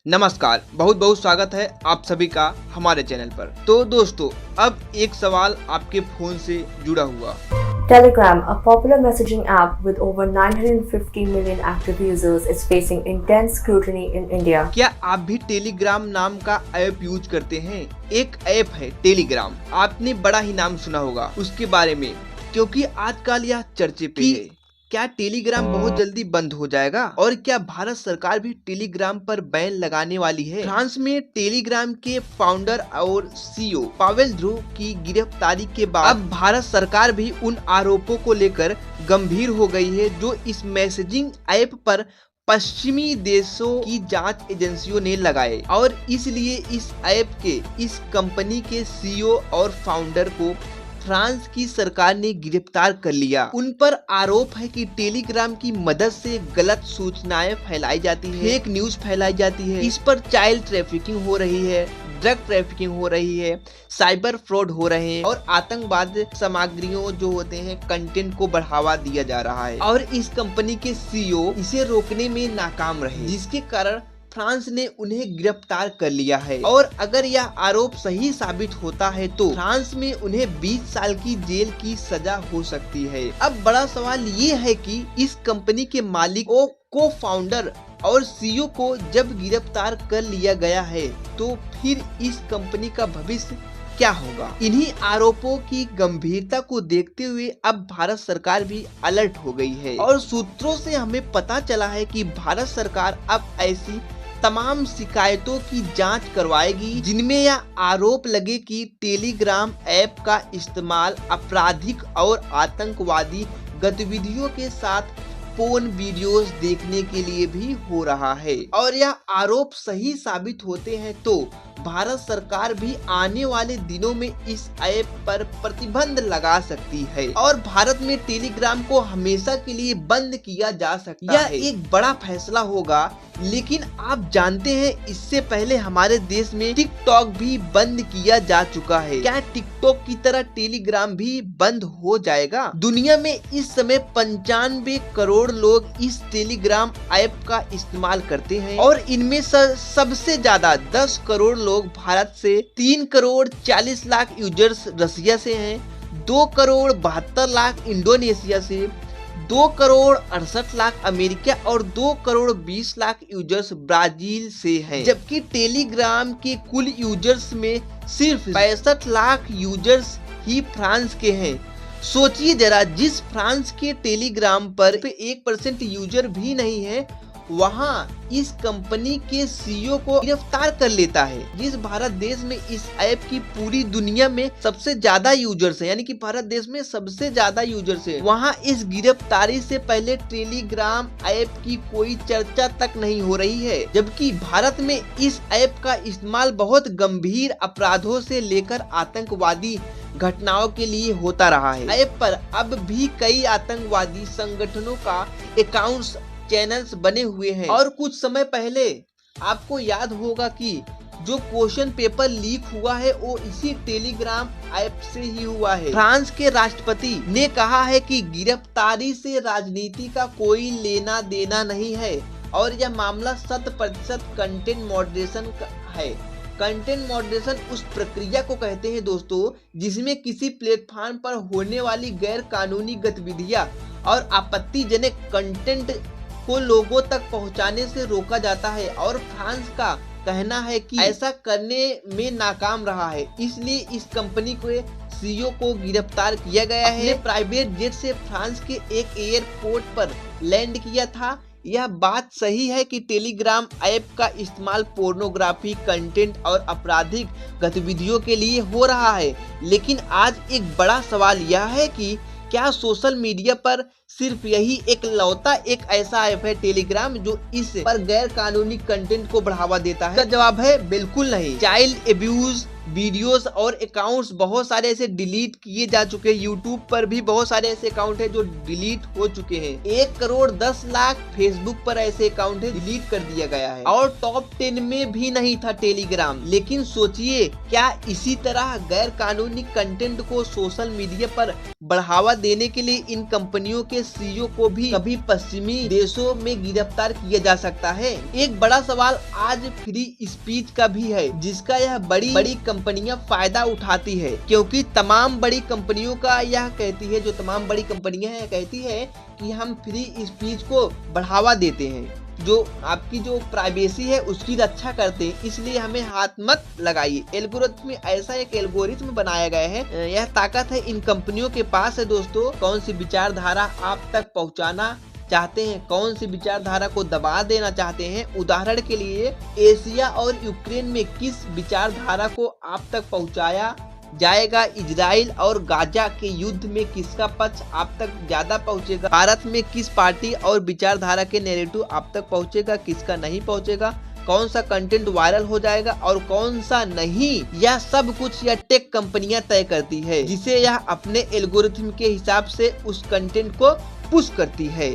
नमस्कार, बहुत बहुत स्वागत है आप सभी का हमारे चैनल पर। तो दोस्तों, अब एक सवाल आपके फोन से जुड़ा हुआ। Telegram, a popular messaging app with over 950 million active users, is facing intense scrutiny in India. क्या आप भी टेलीग्राम नाम का ऐप यूज करते हैं? एक ऐप है टेलीग्राम, आपने बड़ा ही नाम सुना होगा उसके बारे में, क्योंकि आजकल यह चर्चे पे है। क्या टेलीग्राम बहुत जल्दी बंद हो जाएगा? और क्या भारत सरकार भी टेलीग्राम पर बैन लगाने वाली है? फ्रांस में टेलीग्राम के फाउंडर और सीईओ पावेल ध्रुव की गिरफ्तारी के बाद अब भारत सरकार भी उन आरोपों को लेकर गंभीर हो गई है जो इस मैसेजिंग ऐप पर पश्चिमी देशों की जांच एजेंसियों ने लगाए, और इसलिए इस ऐप के इस कंपनी के सीईओ और फाउंडर को फ्रांस की सरकार ने गिरफ्तार कर लिया। उन पर आरोप है कि टेलीग्राम की मदद से गलत सूचनाएं फैलाई जाती है, फेक न्यूज फैलाई जाती है, इस पर चाइल्ड ट्रैफिकिंग हो रही है, ड्रग ट्रैफिकिंग हो रही है, साइबर फ्रॉड हो रहे हैं और आतंकवाद सामग्रियों जो होते हैं कंटेंट को बढ़ावा दिया जा रहा है। और इस कंपनी के सीईओ इसे रोकने में नाकाम रहे, जिसके कारण फ्रांस ने उन्हें गिरफ्तार कर लिया है। और अगर यह आरोप सही साबित होता है तो फ्रांस में उन्हें 20 साल की जेल की सजा हो सकती है। अब बड़ा सवाल ये है कि इस कंपनी के मालिक और को फाउंडर और सीईओ को जब गिरफ्तार कर लिया गया है तो फिर इस कंपनी का भविष्य क्या होगा? इन्हीं आरोपों की गंभीरता को देखते हुए अब भारत सरकार भी अलर्ट हो गई है, और सूत्रों से हमें पता चला है कि भारत सरकार अब ऐसी तमाम शिकायतों की जांच करवाएगी जिनमें यह आरोप लगे कि टेलीग्राम ऐप का इस्तेमाल आपराधिक और आतंकवादी गतिविधियों के साथ पोर्न वीडियोस देखने के लिए भी हो रहा है। और यह आरोप सही साबित होते हैं तो भारत सरकार भी आने वाले दिनों में इस ऐप पर प्रतिबंध लगा सकती है और भारत में टेलीग्राम को हमेशा के लिए बंद किया जा सकता है। यह एक बड़ा फैसला होगा, लेकिन आप जानते हैं इससे पहले हमारे देश में टिकटॉक भी बंद किया जा चुका है। क्या टिकटॉक की तरह टेलीग्राम भी बंद हो जाएगा? दुनिया में इस समय 95 करोड़ लोग इस टेलीग्राम ऐप का इस्तेमाल करते हैं और इनमें सबसे ज्यादा 10 करोड़ लोग भारत से, 3 करोड़ 40 लाख यूजर्स रसिया से हैं, 2 करोड़ 72 लाख इंडोनेशिया से, 2 करोड़ 68 लाख अमेरिका और 2 करोड़ 20 लाख यूजर्स ब्राजील से हैं। जबकि टेलीग्राम के कुल यूजर्स में सिर्फ 65 लाख यूजर्स ही फ्रांस के हैं। सोचिए जरा, जिस फ्रांस के टेलीग्राम पर 1% यूजर भी नहीं है, वहाँ इस कंपनी के सीईओ को गिरफ्तार कर लेता है। जिस भारत देश में इस ऐप की पूरी दुनिया में सबसे ज्यादा यूजर्स है, यानी कि भारत देश में सबसे ज्यादा यूजर्स है, वहाँ इस गिरफ्तारी से पहले टेलीग्राम ऐप की कोई चर्चा तक नहीं हो रही है। जबकि भारत में इस ऐप का इस्तेमाल बहुत गंभीर अपराधों से लेकर आतंकवादी घटनाओं के लिए होता रहा है। ऐप पर अब भी कई आतंकवादी संगठनों का अकाउंट्स, चैनल्स बने हुए हैं। और कुछ समय पहले आपको याद होगा कि जो क्वेश्चन पेपर लीक हुआ है वो इसी टेलीग्राम ऐप से ही हुआ है। फ्रांस के राष्ट्रपति ने कहा है कि गिरफ्तारी से राजनीति का कोई लेना देना नहीं है और यह मामला 100% कंटेंट मॉडरेशन है। कंटेंट मॉडरेशन उस प्रक्रिया को कहते हैं दोस्तों, जिसमें किसी प्लेटफॉर्म पर होने वाली गैर कानूनी गतिविधियां और आपत्तिजनक कंटेंट को लोगों तक पहुंचाने से रोका जाता है। और फ्रांस का कहना है कि ऐसा करने में नाकाम रहा है, इसलिए इस कंपनी के सीईओ को गिरफ्तार किया गया है। प्राइवेट जेट से फ्रांस के एक एयरपोर्ट पर लैंड किया था। यह बात सही है कि टेलीग्राम ऐप का इस्तेमाल पोर्नोग्राफी कंटेंट और आपराधिक गतिविधियों के लिए हो रहा है, लेकिन आज एक बड़ा सवाल यह है कि क्या सोशल मीडिया पर सिर्फ यही एक लौता एक ऐसा ऐप है टेलीग्राम जो इस पर गैर कानूनी कंटेंट को बढ़ावा देता है? इसका जवाब है बिल्कुल नहीं। चाइल्ड एब्यूज, वीडियोस और अकाउंट्स बहुत सारे ऐसे डिलीट किए जा चुके हैं। यूट्यूब पर भी बहुत सारे ऐसे अकाउंट हैं जो डिलीट हो चुके हैं। 1,10,00,000 फेसबुक पर ऐसे अकाउंट है डिलीट कर दिया गया है और टॉप 10 में भी नहीं था टेलीग्राम। लेकिन सोचिए, क्या इसी तरह गैर कानूनी कंटेंट को सोशल मीडिया पर बढ़ावा देने के लिए इन कंपनियों के सीईओ को भी कभी पश्चिमी देशों में गिरफ्तार किया जा सकता है? एक बड़ा सवाल आज फ्री स्पीच का भी है, जिसका यह बड़ी बड़ी कंपनियां फायदा उठाती है, क्योंकि तमाम बड़ी कंपनियों का यह कहती है, जो तमाम बड़ी कंपनियां हैं कहती है कि हम फ्री स्पीच को बढ़ावा देते हैं, जो आपकी जो प्राइवेसी है उसकी रक्षा करते हैं, इसलिए हमें हाथ मत लगाइए। एल्गोरिथम में ऐसा एक एल्गोरिथम बनाया गया है, यह ताकत है इन कंपनियों के पास है दोस्तों, कौन सी विचारधारा आप तक पहुंचाना चाहते हैं, कौन सी विचारधारा को दबा देना चाहते हैं। उदाहरण के लिए एशिया और यूक्रेन में किस विचारधारा को आप तक पहुंचाया जाएगा, इजराइल और गाजा के युद्ध में किसका पक्ष आप तक ज्यादा पहुंचेगा, भारत में किस पार्टी और विचारधारा के नैरेटिव आप तक पहुंचेगा, किसका नहीं पहुंचेगा, कौन सा कंटेंट वायरल हो जाएगा और कौन सा नहीं, यह सब कुछ यह टेक कंपनियां तय करती है, जिसे यह अपने एल्गोरिथम के हिसाब से उस कंटेंट को पुश करती है।